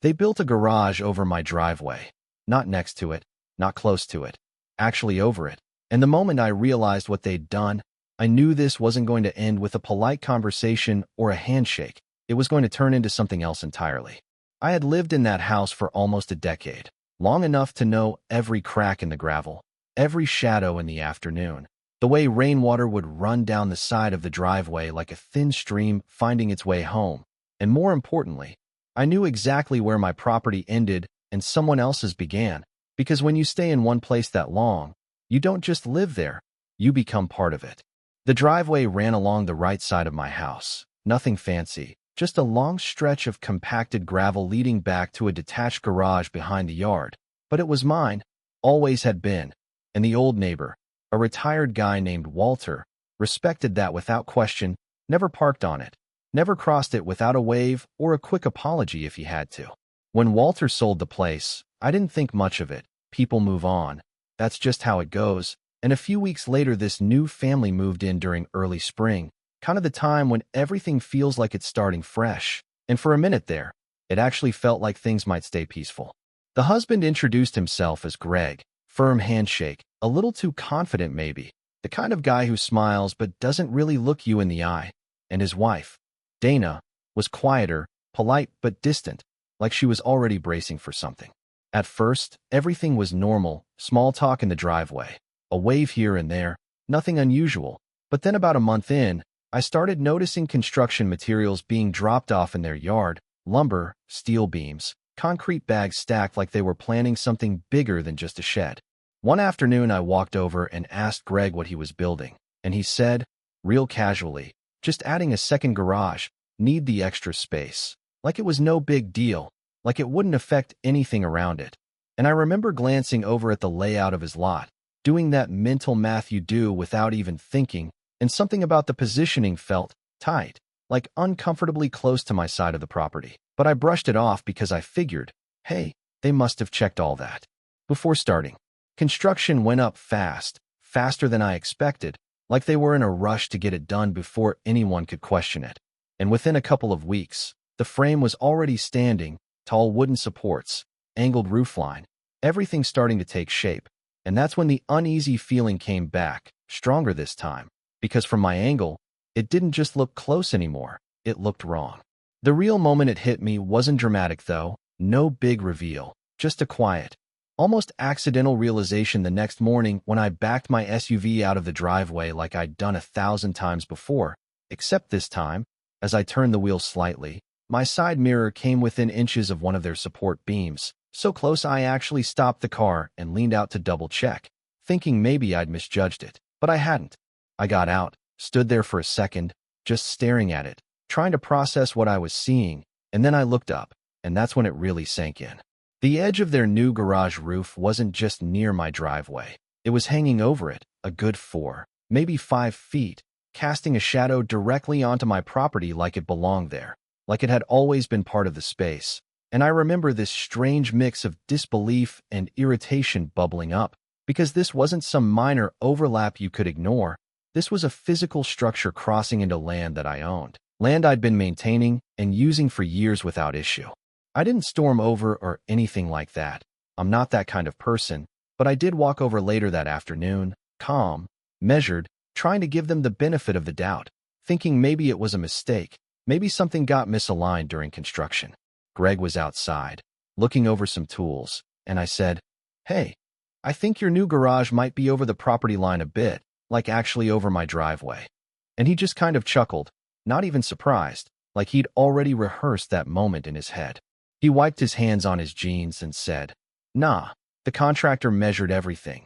They built a garage over my driveway. Not next to it, not close to it, actually over it. And the moment I realized what they'd done, I knew this wasn't going to end with a polite conversation or a handshake. It was going to turn into something else entirely. I had lived in that house for almost a decade, long enough to know every crack in the gravel, every shadow in the afternoon, the way rainwater would run down the side of the driveway like a thin stream finding its way home. And more importantly, I knew exactly where my property ended and someone else's began, because when you stay in one place that long, you don't just live there, you become part of it. The driveway ran along the right side of my house, nothing fancy, just a long stretch of compacted gravel leading back to a detached garage behind the yard. But it was mine, always had been, and the old neighbor, a retired guy named Walter, respected that without question, never parked on it, never crossed it without a wave or a quick apology if he had to. When Walter sold the place, I didn't think much of it. People move on. That's just how it goes. And a few weeks later, this new family moved in during early spring, kind of the time when everything feels like it's starting fresh. And for a minute there, it actually felt like things might stay peaceful. The husband introduced himself as Greg, firm handshake, a little too confident maybe, the kind of guy who smiles but doesn't really look you in the eye. And his wife, Dana, was quieter, polite but distant, like she was already bracing for something. At first, everything was normal, small talk in the driveway, a wave here and there, nothing unusual. But then about a month in, I started noticing construction materials being dropped off in their yard, lumber, steel beams, concrete bags stacked like they were planning something bigger than just a shed. One afternoon, I walked over and asked Greg what he was building, and he said, real casually, just adding a second garage, need the extra space. Like it was no big deal, like it wouldn't affect anything around it. And I remember glancing over at the layout of his lot, doing that mental math you do without even thinking, and something about the positioning felt tight, like uncomfortably close to my side of the property. But I brushed it off because I figured, hey, they must have checked all that. Before starting, construction went up fast, faster than I expected, like they were in a rush to get it done before anyone could question it. And within a couple of weeks, the frame was already standing, tall wooden supports, angled roofline, everything starting to take shape. And that's when the uneasy feeling came back, stronger this time, because from my angle, it didn't just look close anymore, it looked wrong. The real moment it hit me wasn't dramatic though, no big reveal, just a quiet, almost accidental realization the next morning when I backed my SUV out of the driveway like I'd done 1,000 times before, except this time, as I turned the wheel slightly, my side mirror came within inches of one of their support beams, so close I actually stopped the car and leaned out to double check, thinking maybe I'd misjudged it, but I hadn't. I got out, stood there for a second, just staring at it, trying to process what I was seeing, and then I looked up, and that's when it really sank in. The edge of their new garage roof wasn't just near my driveway. It was hanging over it, a good 4, maybe 5 feet, casting a shadow directly onto my property like it belonged there, like it had always been part of the space. And I remember this strange mix of disbelief and irritation bubbling up, because this wasn't some minor overlap you could ignore. This was a physical structure crossing into land that I owned, land I'd been maintaining and using for years without issue. I didn't storm over or anything like that. I'm not that kind of person, but I did walk over later that afternoon, calm, measured, trying to give them the benefit of the doubt, thinking maybe it was a mistake, maybe something got misaligned during construction. Greg was outside, looking over some tools, and I said, hey, I think your new garage might be over the property line a bit, like actually over my driveway. And he just kind of chuckled, not even surprised, like he'd already rehearsed that moment in his head. He wiped his hands on his jeans and said, nah, the contractor measured everything.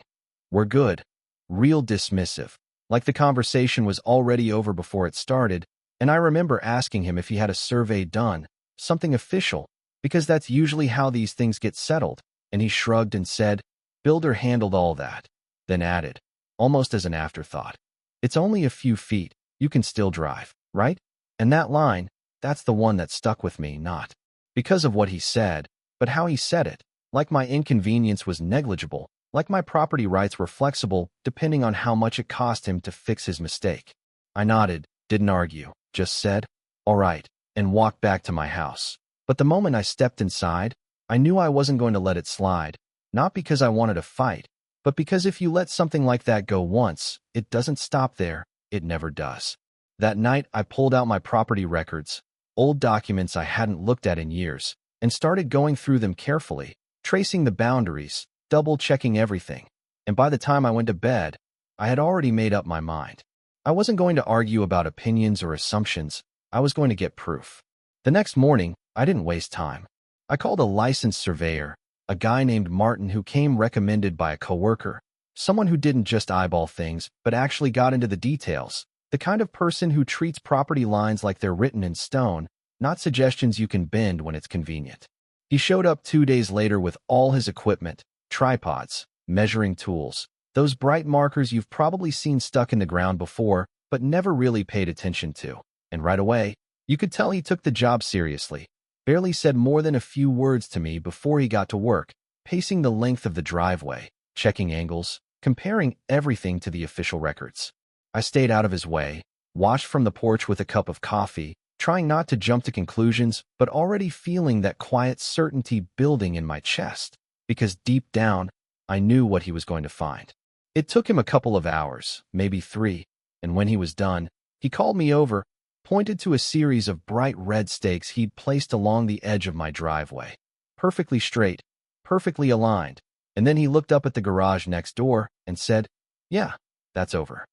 We're good. Real dismissive, like the conversation was already over before it started, and I remember asking him if he had a survey done, something official, because that's usually how these things get settled, and he shrugged and said, builder handled all that, then added, almost as an afterthought, it's only a few feet, you can still drive, right? And that line, that's the one that stuck with me, not because of what he said, but how he said it, like my inconvenience was negligible, like my property rights were flexible depending on how much it cost him to fix his mistake. I nodded, didn't argue, just said, all right, and walked back to my house. But the moment I stepped inside, I knew I wasn't going to let it slide, not because I wanted to fight, but because if you let something like that go once, it doesn't stop there, it never does. That night, I pulled out my property records, old documents I hadn't looked at in years, and started going through them carefully, tracing the boundaries, double-checking everything. And by the time I went to bed, I had already made up my mind. I wasn't going to argue about opinions or assumptions. I was going to get proof. The next morning, I didn't waste time. I called a licensed surveyor, a guy named Martin who came recommended by a coworker, someone who didn't just eyeball things, but actually got into the details, the kind of person who treats property lines like they're written in stone, not suggestions you can bend when it's convenient. He showed up 2 days later with all his equipment, tripods, measuring tools, those bright markers you've probably seen stuck in the ground before, but never really paid attention to. And right away, you could tell he took the job seriously. Barely said more than a few words to me before he got to work, pacing the length of the driveway, checking angles, comparing everything to the official records. I stayed out of his way, watched from the porch with a cup of coffee, trying not to jump to conclusions, but already feeling that quiet certainty building in my chest, because deep down, I knew what he was going to find. It took him a couple of hours, maybe 3, and when he was done, he called me over, pointed to a series of bright red stakes he'd placed along the edge of my driveway. Perfectly straight, perfectly aligned, and then he looked up at the garage next door and said, "Yeah, that's over."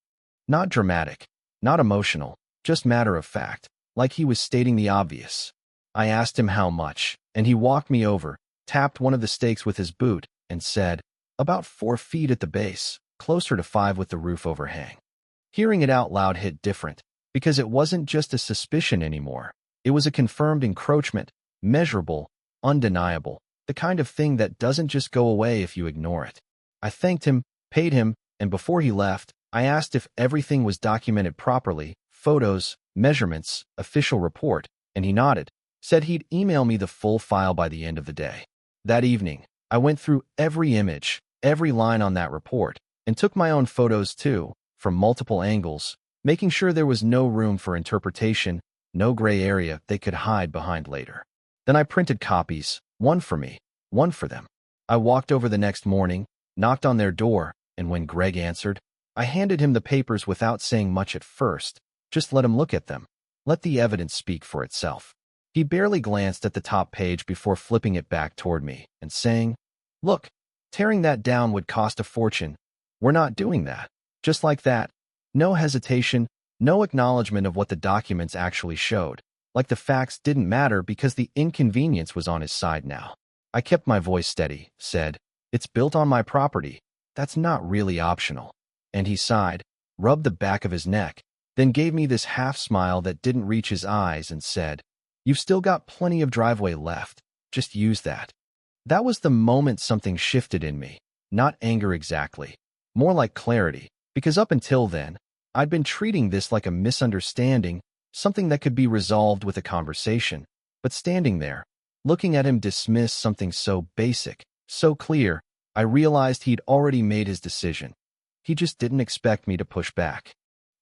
Not dramatic, not emotional, just matter of fact, like he was stating the obvious. I asked him how much, and he walked me over, tapped one of the stakes with his boot, and said, "About 4 feet at the base, closer to 5 with the roof overhang." Hearing it out loud hit different, because it wasn't just a suspicion anymore. It was a confirmed encroachment, measurable, undeniable, the kind of thing that doesn't just go away if you ignore it. I thanked him, paid him, and before he left, I asked if everything was documented properly, photos, measurements, official report, and he nodded, said he'd email me the full file by the end of the day. That evening, I went through every image, every line on that report, and took my own photos too, from multiple angles, making sure there was no room for interpretation, no gray area they could hide behind later. Then I printed copies, one for me, one for them. I walked over the next morning, knocked on their door, and when Greg answered, I handed him the papers without saying much at first, just let him look at them, let the evidence speak for itself. He barely glanced at the top page before flipping it back toward me and saying, "Look, tearing that down would cost a fortune. We're not doing that." Just like that. No hesitation, no acknowledgement of what the documents actually showed, like the facts didn't matter because the inconvenience was on his side now. I kept my voice steady, said, "It's built on my property. That's not really optional." And he sighed, rubbed the back of his neck, then gave me this half smile that didn't reach his eyes and said, "You've still got plenty of driveway left. Just use that." That was the moment something shifted in me, not anger exactly, more like clarity. Because up until then, I'd been treating this like a misunderstanding, something that could be resolved with a conversation. But standing there, looking at him dismiss something so basic, so clear, I realized he'd already made his decision. He just didn't expect me to push back.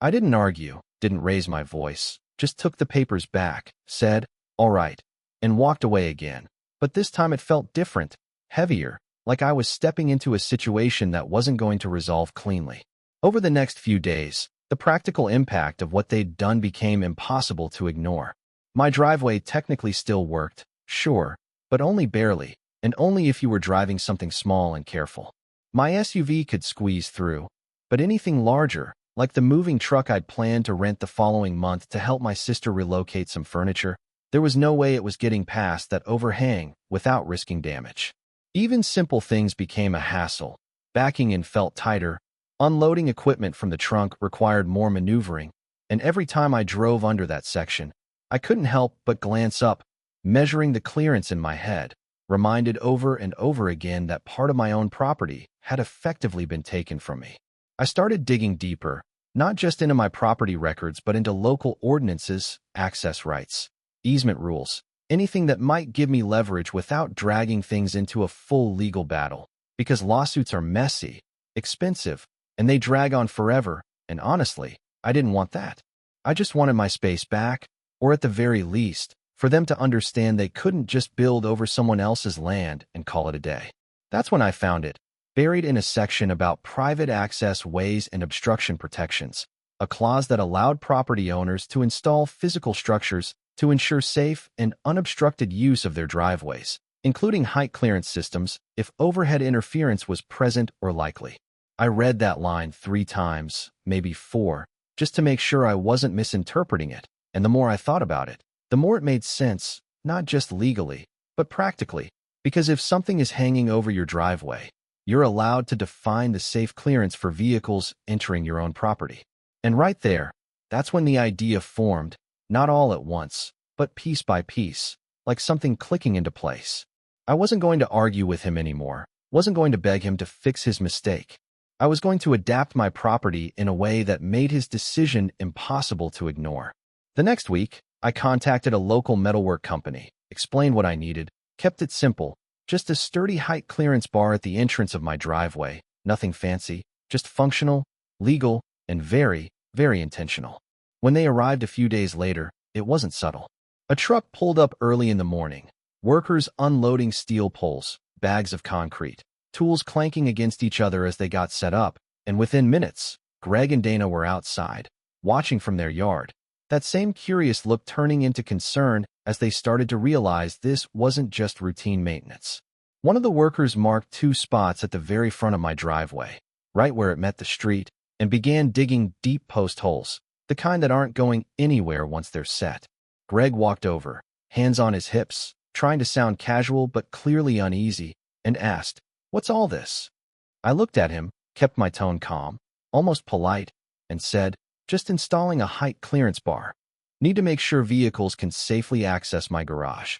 I didn't argue, didn't raise my voice, just took the papers back, said, "All right," and walked away again. But this time it felt different, heavier, like I was stepping into a situation that wasn't going to resolve cleanly. Over the next few days, the practical impact of what they'd done became impossible to ignore. My driveway technically still worked, sure, but only barely, and only if you were driving something small and careful. My SUV could squeeze through, but anything larger, like the moving truck I'd planned to rent the following month to help my sister relocate some furniture, there was no way it was getting past that overhang without risking damage. Even simple things became a hassle. Backing in felt tighter, unloading equipment from the trunk required more maneuvering, and every time I drove under that section, I couldn't help but glance up, measuring the clearance in my head, reminded over and over again that part of my own property had effectively been taken from me. I started digging deeper, not just into my property records but into local ordinances, access rights, easement rules, anything that might give me leverage without dragging things into a full legal battle, because lawsuits are messy, expensive, and they drag on forever, and honestly, I didn't want that. I just wanted my space back, or at the very least, for them to understand they couldn't just build over someone else's land and call it a day. That's when I found it, buried in a section about private access ways and obstruction protections, a clause that allowed property owners to install physical structures to ensure safe and unobstructed use of their driveways, including height clearance systems if overhead interference was present or likely. I read that line 3 times, maybe 4, just to make sure I wasn't misinterpreting it, and the more I thought about it, the more it made sense, not just legally, but practically, because if something is hanging over your driveway, you're allowed to define the safe clearance for vehicles entering your own property. And right there, that's when the idea formed, not all at once, but piece by piece, like something clicking into place. I wasn't going to argue with him anymore, wasn't going to beg him to fix his mistake. I was going to adapt my property in a way that made his decision impossible to ignore. The next week, I contacted a local metalwork company, explained what I needed, kept it simple, just a sturdy height clearance bar at the entrance of my driveway, nothing fancy, just functional, legal, and very, very intentional. When they arrived a few days later, it wasn't subtle. A truck pulled up early in the morning, workers unloading steel poles, bags of concrete, tools clanking against each other as they got set up, and within minutes, Greg and Dana were outside, watching from their yard, that same curious look turning into concern as they started to realize this wasn't just routine maintenance. One of the workers marked 2 spots at the very front of my driveway, right where it met the street, and began digging deep post holes, the kind that aren't going anywhere once they're set. Greg walked over, hands on his hips, trying to sound casual but clearly uneasy, and asked, "What's all this?" I looked at him, kept my tone calm, almost polite, and said, "Just installing a height clearance bar. Need to make sure vehicles can safely access my garage."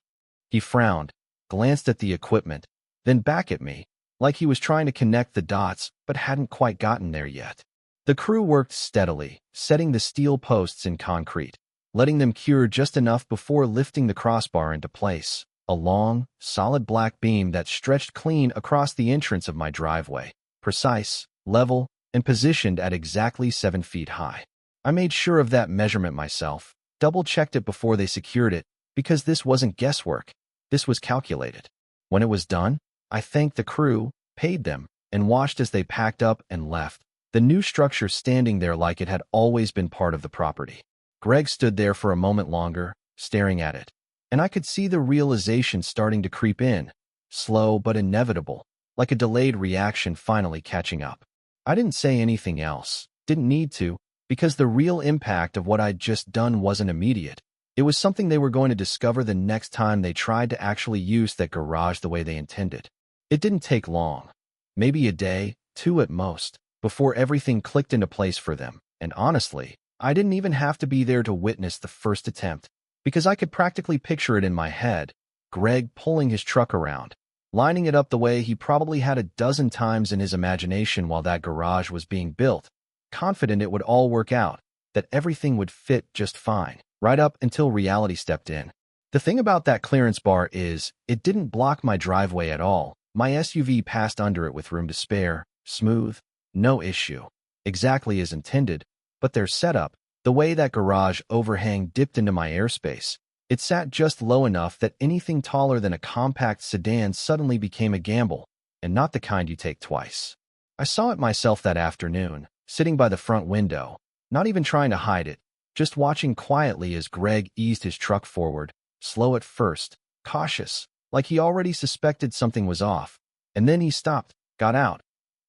He frowned, glanced at the equipment, then back at me, like he was trying to connect the dots but hadn't quite gotten there yet. The crew worked steadily, setting the steel posts in concrete, letting them cure just enough before lifting the crossbar into place, a long, solid black beam that stretched clean across the entrance of my driveway, precise, level, and positioned at exactly 7 feet high. I made sure of that measurement myself, double-checked it before they secured it, because this wasn't guesswork, this was calculated. When it was done, I thanked the crew, paid them, and watched as they packed up and left, the new structure standing there like it had always been part of the property. Greg stood there for a moment longer, staring at it, and I could see the realization starting to creep in, slow but inevitable, like a delayed reaction finally catching up. I didn't say anything else, didn't need to, because the real impact of what I'd just done wasn't immediate. It was something they were going to discover the next time they tried to actually use that garage the way they intended. It didn't take long, maybe a day, 2 at most, before everything clicked into place for them, and honestly, I didn't even have to be there to witness the first attempt, because I could practically picture it in my head, Greg pulling his truck around, lining it up the way he probably had a dozen times in his imagination while that garage was being built, confident it would all work out, that everything would fit just fine, right up until reality stepped in. The thing about that clearance bar is, it didn't block my driveway at all. My SUV passed under it with room to spare, smooth, no issue, exactly as intended, but their setup, the way that garage overhang dipped into my airspace, it sat just low enough that anything taller than a compact sedan suddenly became a gamble, and not the kind you take twice. I saw it myself that afternoon, sitting by the front window, not even trying to hide it, just watching quietly as Greg eased his truck forward, slow at first, cautious, like he already suspected something was off, and then he stopped, got out,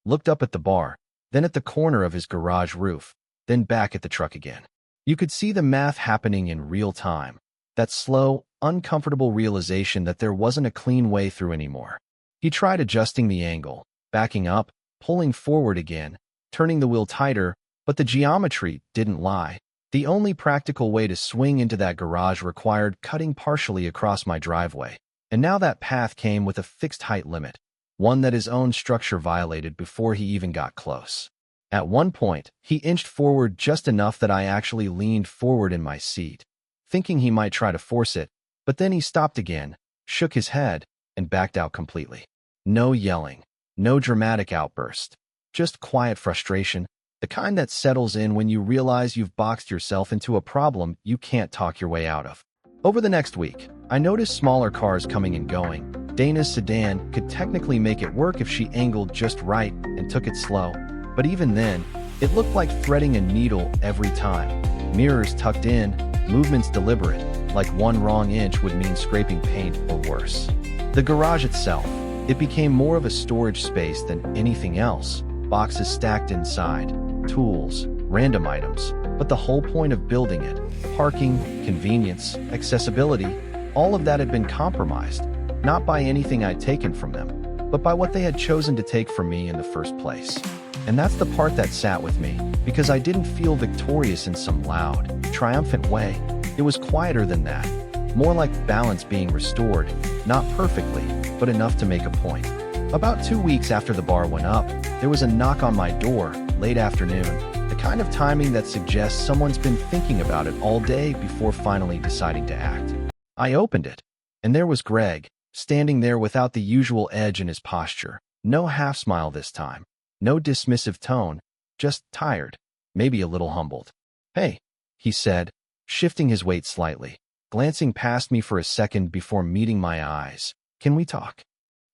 looked up at the bar, then at the corner of his garage roof, then back at the truck again. You could see the math happening in real time, that slow, uncomfortable realization that there wasn't a clean way through anymore. He tried adjusting the angle, backing up, pulling forward again, turning the wheel tighter, but the geometry didn't lie. The only practical way to swing into that garage required cutting partially across my driveway, and now that path came with a fixed height limit, one that his own structure violated before he even got close. At one point, he inched forward just enough that I actually leaned forward in my seat, thinking he might try to force it, but then he stopped again, shook his head, and backed out completely. No yelling, no dramatic outburst, just quiet frustration, the kind that settles in when you realize you've boxed yourself into a problem you can't talk your way out of. Over the next week, I noticed smaller cars coming and going. Dana's sedan could technically make it work if she angled just right and took it slow, but even then, it looked like threading a needle every time. Mirrors tucked in, movements deliberate, like one wrong inch would mean scraping paint or worse. The garage itself, it became more of a storage space than anything else. Boxes stacked inside, tools, random items. But the whole point of building it, parking, convenience, accessibility, all of that had been compromised, not by anything I'd taken from them, but by what they had chosen to take from me in the first place. And that's the part that sat with me, because I didn't feel victorious in some loud, triumphant way. It was quieter than that, more like balance being restored, not perfectly, but enough to make a point. About 2 weeks after the bar went up, there was a knock on my door, late afternoon, the kind of timing that suggests someone's been thinking about it all day before finally deciding to act. I opened it, and there was Greg, standing there without the usual edge in his posture. No half-smile this time, no dismissive tone, just tired, maybe a little humbled. "Hey," he said, shifting his weight slightly, glancing past me for a second before meeting my eyes. "Can we talk?"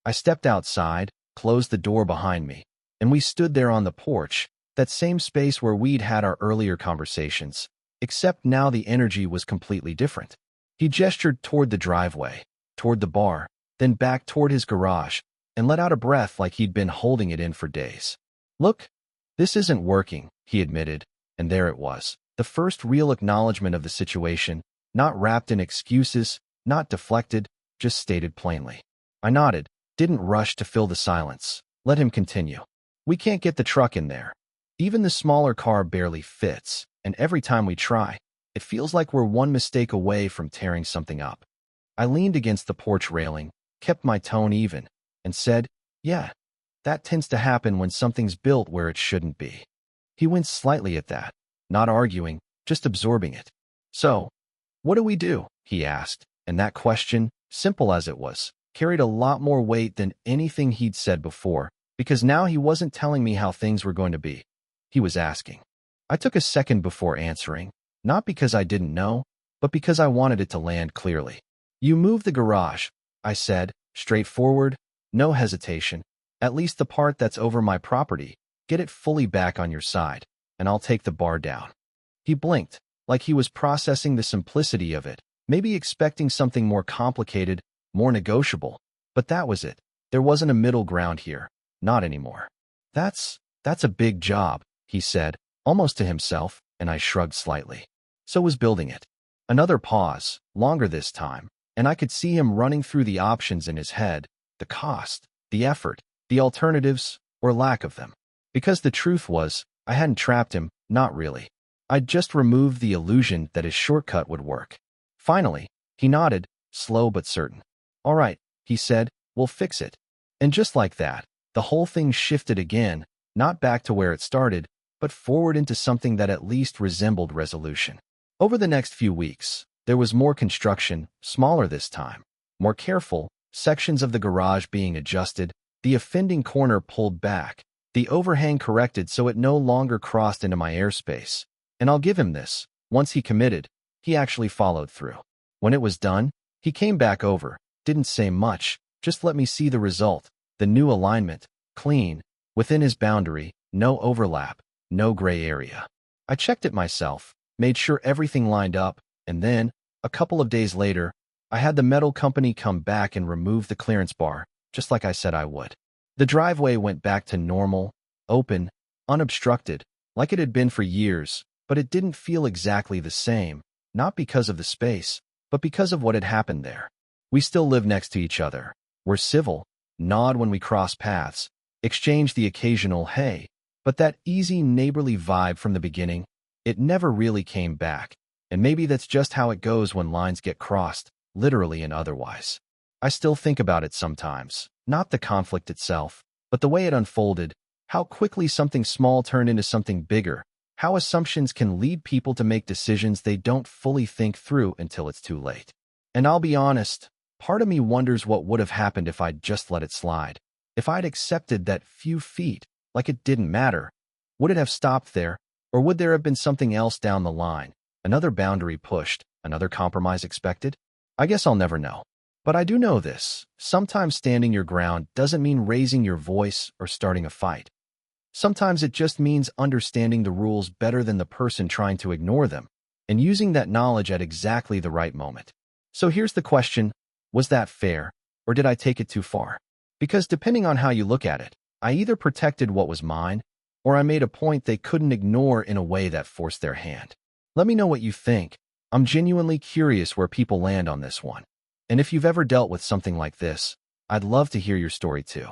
I stepped outside, closed the door behind me, and we stood there on the porch, that same space where we'd had our earlier conversations, except now the energy was completely different. He gestured toward the driveway, toward the bar, then back toward his garage, and let out a breath like he'd been holding it in for days. "Look, this isn't working," he admitted, and there it was, the first real acknowledgement of the situation, not wrapped in excuses, not deflected, just stated plainly. I nodded, didn't rush to fill the silence, let him continue. "We can't get the truck in there. Even the smaller car barely fits, and every time we try, it feels like we're one mistake away from tearing something up." I leaned against the porch railing, kept my tone even, and said, "Yeah, that tends to happen when something's built where it shouldn't be." He winced slightly at that, not arguing, just absorbing it. "So, what do we do?" he asked, and that question, simple as it was, carried a lot more weight than anything he'd said before, because now he wasn't telling me how things were going to be. He was asking. I took a second before answering, not because I didn't know, but because I wanted it to land clearly. "You move the garage," I said, straightforward, no hesitation, "at least the part that's over my property, get it fully back on your side, and I'll take the bar down." He blinked, like he was processing the simplicity of it, maybe expecting something more complicated, more negotiable, but that was it. There wasn't a middle ground here, not anymore. That's a big job," he said, almost to himself, and I shrugged slightly. So was building it. Another pause, longer this time, and I could see him running through the options in his head, the cost, the effort, the alternatives, or lack of them. Because the truth was, I hadn't trapped him, not really. I'd just removed the illusion that his shortcut would work. Finally, he nodded, slow but certain. "All right," he said, "we'll fix it." And just like that, the whole thing shifted again, not back to where it started, but forward into something that at least resembled resolution. Over the next few weeks, there was more construction, smaller this time, more careful, sections of the garage being adjusted, the offending corner pulled back, the overhang corrected so it no longer crossed into my airspace. And I'll give him this, once he committed, he actually followed through. When it was done, he came back over, didn't say much, just let me see the result, the new alignment, clean, within his boundary, no overlap, no gray area. I checked it myself, made sure everything lined up, and then, a couple of days later, I had the metal company come back and remove the clearance bar, just like I said I would. The driveway went back to normal, open, unobstructed, like it had been for years, but it didn't feel exactly the same, not because of the space, but because of what had happened there. We still live next to each other. We're civil, nod when we cross paths, exchange the occasional hey, but that easy neighborly vibe from the beginning, it never really came back, and maybe that's just how it goes when lines get crossed, literally and otherwise. I still think about it sometimes, not the conflict itself, but the way it unfolded, how quickly something small turned into something bigger, how assumptions can lead people to make decisions they don't fully think through until it's too late. And I'll be honest, part of me wonders what would have happened if I'd just let it slide. If I'd accepted that few feet, like it didn't matter, would it have stopped there, or would there have been something else down the line, another boundary pushed, Another compromise expected? I guess I'll never know. But I do know this. Sometimes standing your ground doesn't mean raising your voice or starting a fight. Sometimes it just means understanding the rules better than the person trying to ignore them and using that knowledge at exactly the right moment. So here's the question, was that fair, or did I take it too far? Because depending on how you look at it, I either protected what was mine, or I made a point they couldn't ignore in a way that forced their hand. Let me know what you think. I'm genuinely curious where people land on this one. And if you've ever dealt with something like this, I'd love to hear your story too.